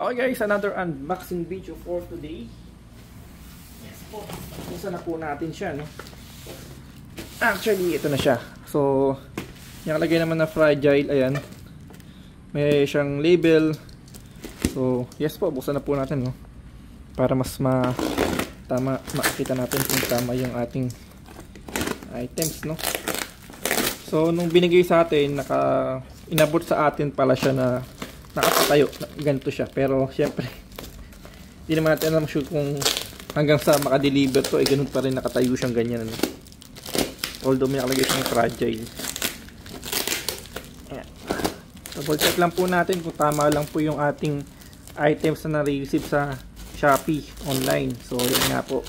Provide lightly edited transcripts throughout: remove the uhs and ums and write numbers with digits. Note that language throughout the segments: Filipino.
Okay guys, another unboxing video for today. Yes po, kusa na po natin siya, no? Actually, ito na siya. So, nakalagay naman na fragile, ayan. May siyang label. So, yes po, buksan na po natin, no? Para mas makikita natin kung tama yung ating items, no? So, nung binigay sa atin, inabot sa atin pala siya na nakapatayo, ganito siya. Pero syempre hindi naman natin alam sure kung hanggang sa makadeliver to ganun pa rin nakatayo siyang ganyan, ano? Although may nakalagay siyang fragile. Ayan. Double check lang po natin kung tama lang po yung ating items na na-receive sa Shopee online. So yun nga po,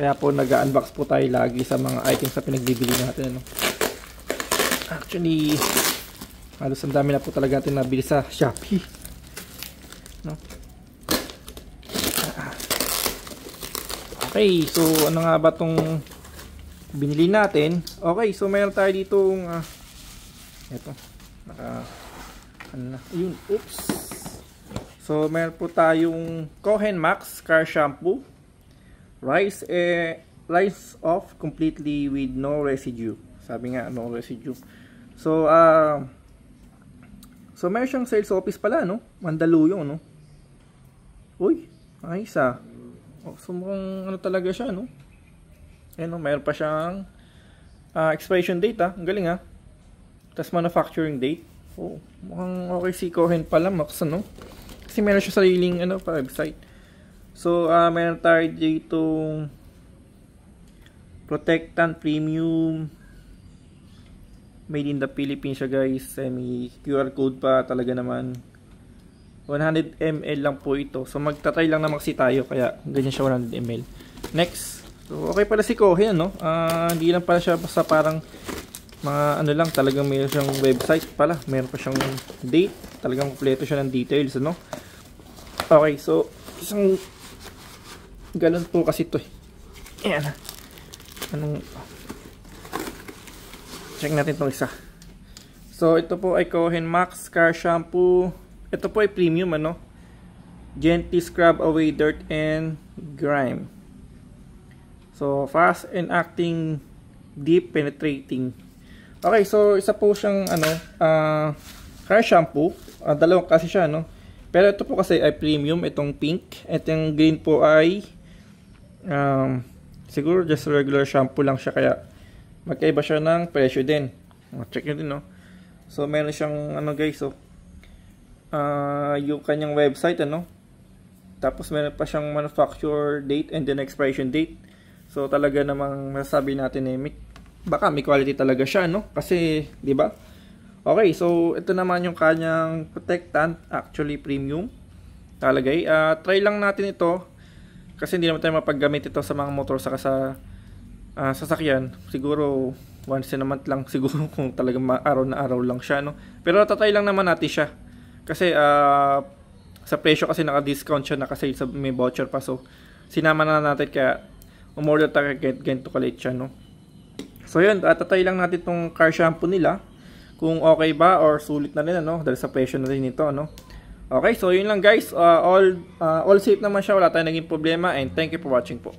kaya po nag-unbox po tayo lagi sa mga items na pinagbibili natin, ano? Actually halos ang dami na po talaga natin nabili sa Shopee, no? Okay, so ano nga ba tong binili natin? Okay, so mayroon tayo ditong eto, yun, oops. So mayroon po tayong Cohen Max Car Shampoo, rise off completely with no residue. Sabi nga, no residue. So so meron siyang sales office pala, no? Mandaluyong, no? Uy, ayos ah. Oh, so mukhang ano talaga siya, no? Ayan, no? Meron pa siyang expiration date, ah. Ang galing, ah. Tapos manufacturing date. Oh, mukhang okay si Cohen pala, Max, no? Kasi meron siya sariling ano, pa website. So, meron tayo dito Protectant Premium, made in the Philippines siya, guys. May QR code pa talaga naman. 100 ml lang po ito. So magta-try lang naman kasi tayo, kaya ganyan siya, 100 ml. Next. So okay pala si Cohen, no? Hindi lang pala siya basta parang mga ano lang, talagang mayroon siyang website pala. Mayroon pa siyang date. Talagang kompleto siya ng details, no? Okay, so isang galon po kasi ito, eh. Ayan. Anong check natin itong isa. So, ito po ay Cohen Max Car Shampoo. Ito po ay premium, ano? Gently scrub away dirt and grime. So, fast and acting, deep penetrating. Okay, so isa po siyang ano, car shampoo. Dalawang kasi siya, no? Pero ito po kasi ay premium, itong pink. Itong green po ay siguro just regular shampoo lang siya, kaya magkaiba siya ng presyo din. Check nyo din, no? So, meron siyang, ano guys, so, yung kanyang website, ano? Tapos, meron pa siyang manufacture date and then expiration date. So, talaga namang masasabi natin, eh, baka may quality talaga siya, no? Kasi, di ba? Okay, so, ito naman yung kanyang protectant, actually premium. Talagay. Try lang natin ito. Kasi hindi naman tayo mapaggamit ito sa mga motor saka sa sasakyan. Siguro once in a month lang siguro kung talagang araw na araw lang siya, no? Pero tatry lang naman natin siya kasi sa presyo kasi naka-discount siya, naka-sale, sa may voucher pa, so sinama na natin, kaya umorder tayo ganito kalit siya, no? So yun, tatry lang natin tong car shampoo nila kung okay ba or sulit na rin, ano, dahil sa presyo na rin ito, no? Okay, so yun lang guys, all safe naman siya, wala tayong naging problema, and thank you for watching po.